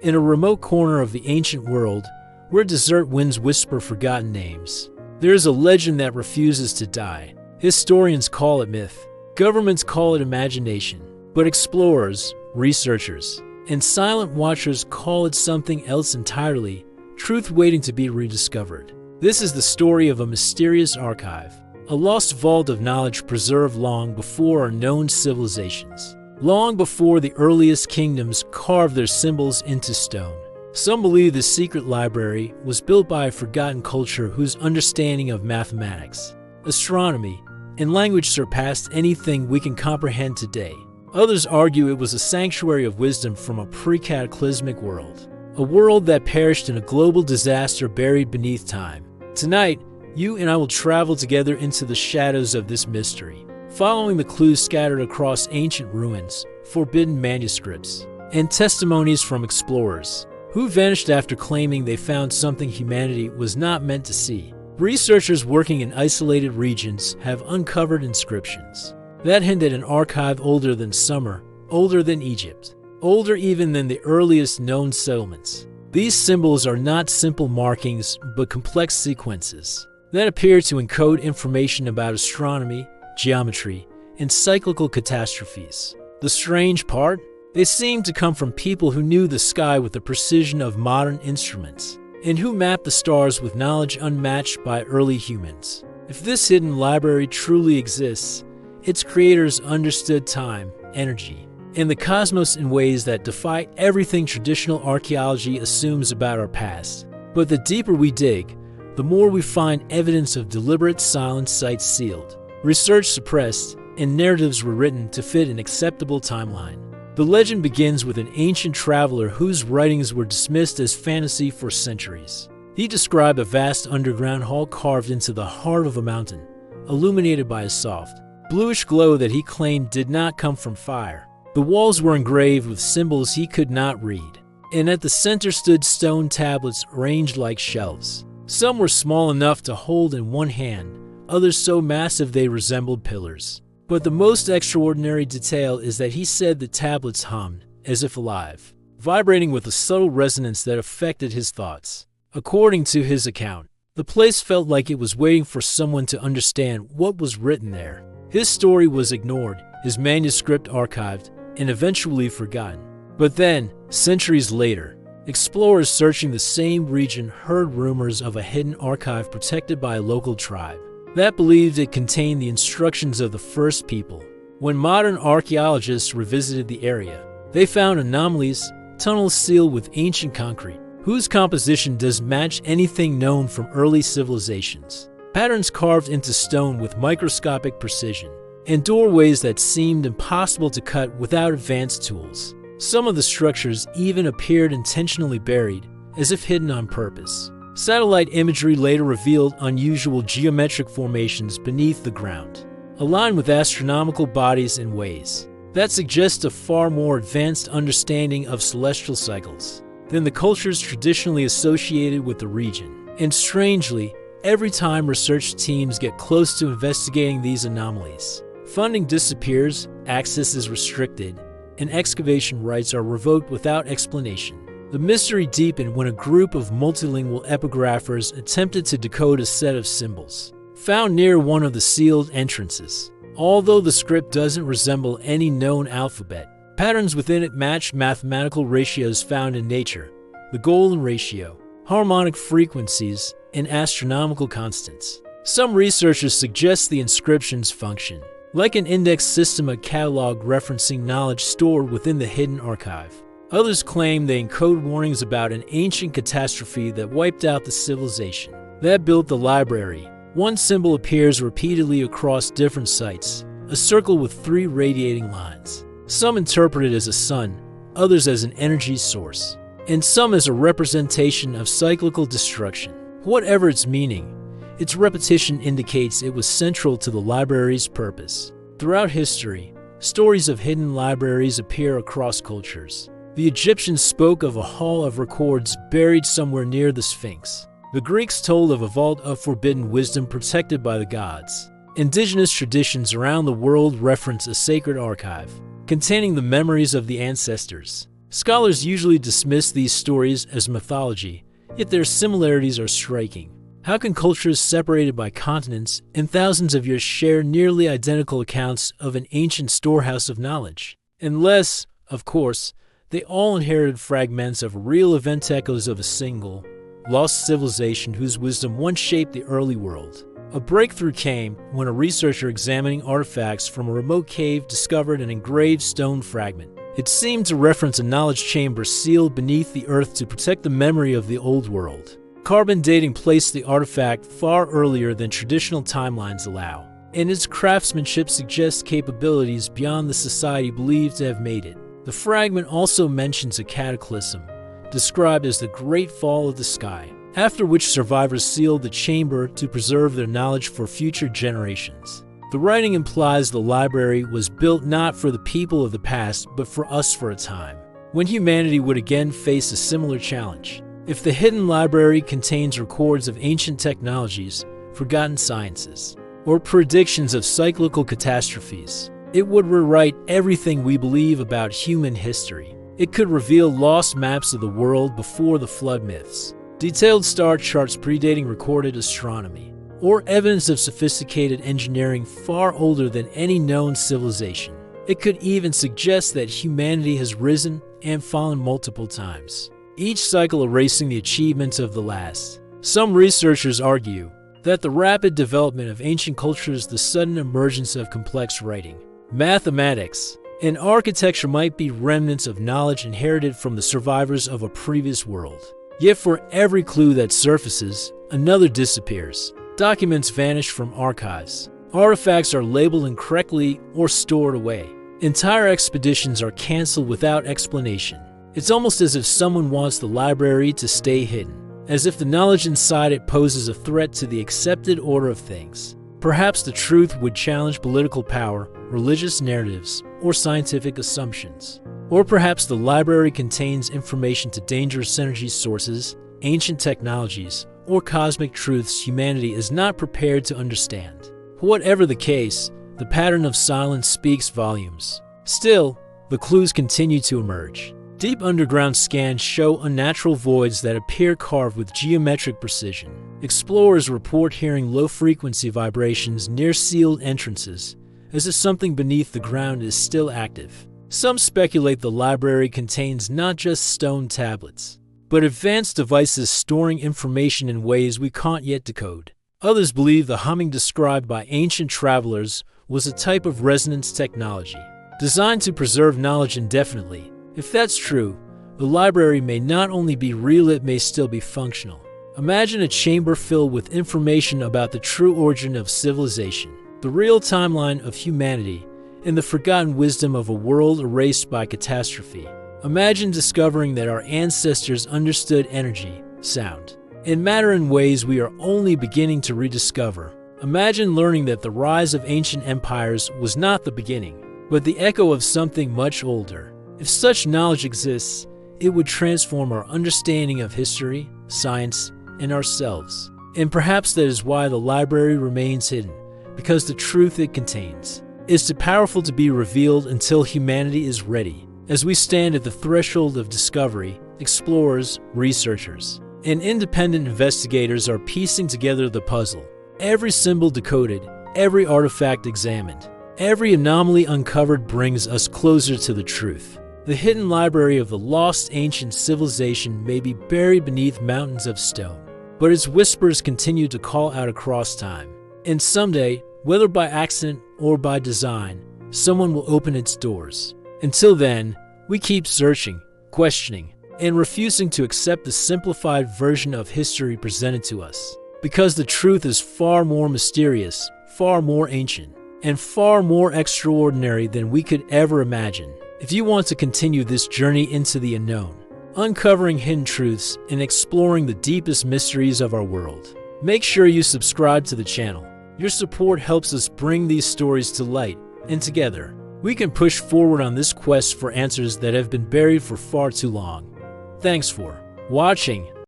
In a remote corner of the ancient world, where desert winds whisper forgotten names, there is a legend that refuses to die. Historians call it myth, governments call it imagination, but explorers, researchers, and silent watchers call it something else entirely, truth waiting to be rediscovered. This is the story of a mysterious archive, a lost vault of knowledge preserved long before our known civilizations, long before the earliest kingdoms carved their symbols into stone. Some believe this secret library was built by a forgotten culture whose understanding of mathematics, astronomy, and language surpassed anything we can comprehend today. Others argue it was a sanctuary of wisdom from a pre-cataclysmic world, a world that perished in a global disaster buried beneath time. Tonight, you and I will travel together into the shadows of this mystery, following the clues scattered across ancient ruins, forbidden manuscripts, and testimonies from explorers who vanished after claiming they found something humanity was not meant to see. Researchers working in isolated regions have uncovered inscriptions that hint at an archive older than Sumer, older than Egypt, older even than the earliest known settlements. These symbols are not simple markings, but complex sequences that appear to encode information about astronomy, geometry, and cyclical catastrophes. The strange part? They seem to come from people who knew the sky with the precision of modern instruments, and who mapped the stars with knowledge unmatched by early humans. If this hidden library truly exists, its creators understood time, energy, and the cosmos in ways that defy everything traditional archaeology assumes about our past. But the deeper we dig, the more we find evidence of deliberate silence, sites sealed, research suppressed, and narratives rewritten to fit an acceptable timeline. The legend begins with an ancient traveler whose writings were dismissed as fantasy for centuries. He described a vast underground hall carved into the heart of a mountain, illuminated by a soft, bluish glow that he claimed did not come from fire. The walls were engraved with symbols he could not read, and at the center stood stone tablets arranged like shelves. Some were small enough to hold in one hand, others so massive they resembled pillars. But the most extraordinary detail is that he said the tablets hummed, as if alive, vibrating with a subtle resonance that affected his thoughts. According to his account, the place felt like it was waiting for someone to understand what was written there. His story was ignored, his manuscript archived, and eventually forgotten. But then, centuries later, explorers searching the same region heard rumors of a hidden archive protected by a local tribe that believed it contained the instructions of the first people. When modern archaeologists revisited the area, they found anomalies, tunnels sealed with ancient concrete, whose composition does match anything known from early civilizations, patterns carved into stone with microscopic precision, and doorways that seemed impossible to cut without advanced tools. Some of the structures even appeared intentionally buried, as if hidden on purpose. Satellite imagery later revealed unusual geometric formations beneath the ground, aligned with astronomical bodies in ways that suggest a far more advanced understanding of celestial cycles than the cultures traditionally associated with the region. And strangely, every time research teams get close to investigating these anomalies, funding disappears, access is restricted, and excavation rights are revoked without explanation. The mystery deepened when a group of multilingual epigraphers attempted to decode a set of symbols found near one of the sealed entrances. Although the script doesn't resemble any known alphabet, patterns within it match mathematical ratios found in nature, the golden ratio, harmonic frequencies, and astronomical constants. Some researchers suggest the inscriptions function like an index system, a catalog referencing knowledge stored within the hidden archive. Others claim they encode warnings about an ancient catastrophe that wiped out the civilization that built the library. One symbol appears repeatedly across different sites, a circle with 3 radiating lines. Some interpret it as a sun, others as an energy source, and some as a representation of cyclical destruction. Whatever its meaning, its repetition indicates it was central to the library's purpose. Throughout history, stories of hidden libraries appear across cultures. The Egyptians spoke of a hall of records buried somewhere near the Sphinx. The Greeks told of a vault of forbidden wisdom protected by the gods. Indigenous traditions around the world reference a sacred archive containing the memories of the ancestors. Scholars usually dismiss these stories as mythology, yet their similarities are striking. How can cultures separated by continents and thousands of years share nearly identical accounts of an ancient storehouse of knowledge? Unless, of course, they all inherited fragments of real event echoes of a single, lost civilization whose wisdom once shaped the early world. A breakthrough came when a researcher examining artifacts from a remote cave discovered an engraved stone fragment. It seemed to reference a knowledge chamber sealed beneath the earth to protect the memory of the old world. Carbon dating placed the artifact far earlier than traditional timelines allow, and its craftsmanship suggests capabilities beyond the society believed to have made it. The fragment also mentions a cataclysm, described as the Great Fall of the Sky, after which survivors sealed the chamber to preserve their knowledge for future generations. The writing implies the library was built not for the people of the past, but for us for a time, when humanity would again face a similar challenge. If the hidden library contains records of ancient technologies, forgotten sciences, or predictions of cyclical catastrophes, it would rewrite everything we believe about human history. It could reveal lost maps of the world before the flood myths, detailed star charts predating recorded astronomy, or evidence of sophisticated engineering far older than any known civilization. It could even suggest that humanity has risen and fallen multiple times, each cycle erasing the achievements of the last. Some researchers argue that the rapid development of ancient culture is the sudden emergence of complex writing, mathematics, and architecture might be remnants of knowledge inherited from the survivors of a previous world. Yet for every clue that surfaces, another disappears. Documents vanish from archives. Artifacts are labeled incorrectly or stored away. Entire expeditions are canceled without explanation. It's almost as if someone wants the library to stay hidden, as if the knowledge inside it poses a threat to the accepted order of things. Perhaps the truth would challenge political power, religious narratives, or scientific assumptions. Or perhaps the library contains information to dangerous energy sources, ancient technologies, or cosmic truths humanity is not prepared to understand. Whatever the case, the pattern of silence speaks volumes. Still, the clues continue to emerge. Deep underground scans show unnatural voids that appear carved with geometric precision. Explorers report hearing low-frequency vibrations near sealed entrances, as if something beneath the ground is still active. Some speculate the library contains not just stone tablets, but advanced devices storing information in ways we can't yet decode. Others believe the humming described by ancient travelers was a type of resonance technology, designed to preserve knowledge indefinitely. If that's true, the library may not only be real, it may still be functional. Imagine a chamber filled with information about the true origin of civilization, the real timeline of humanity, and the forgotten wisdom of a world erased by catastrophe. Imagine discovering that our ancestors understood energy, sound, and matter in ways we are only beginning to rediscover. Imagine learning that the rise of ancient empires was not the beginning, but the echo of something much older. If such knowledge exists, it would transform our understanding of history, science, and ourselves. And perhaps that is why the library remains hidden, because the truth it contains is too powerful to be revealed until humanity is ready. As we stand at the threshold of discovery, explorers, researchers, and independent investigators are piecing together the puzzle. Every symbol decoded, every artifact examined, every anomaly uncovered brings us closer to the truth. The hidden library of the lost ancient civilization may be buried beneath mountains of stone, but its whispers continue to call out across time. And someday, whether by accident or by design, someone will open its doors. Until then, we keep searching, questioning, and refusing to accept the simplified version of history presented to us. Because the truth is far more mysterious, far more ancient, and far more extraordinary than we could ever imagine. If you want to continue this journey into the unknown, uncovering hidden truths and exploring the deepest mysteries of our world, make sure you subscribe to the channel. Your support helps us bring these stories to light, and together, we can push forward on this quest for answers that have been buried for far too long. Thanks for watching.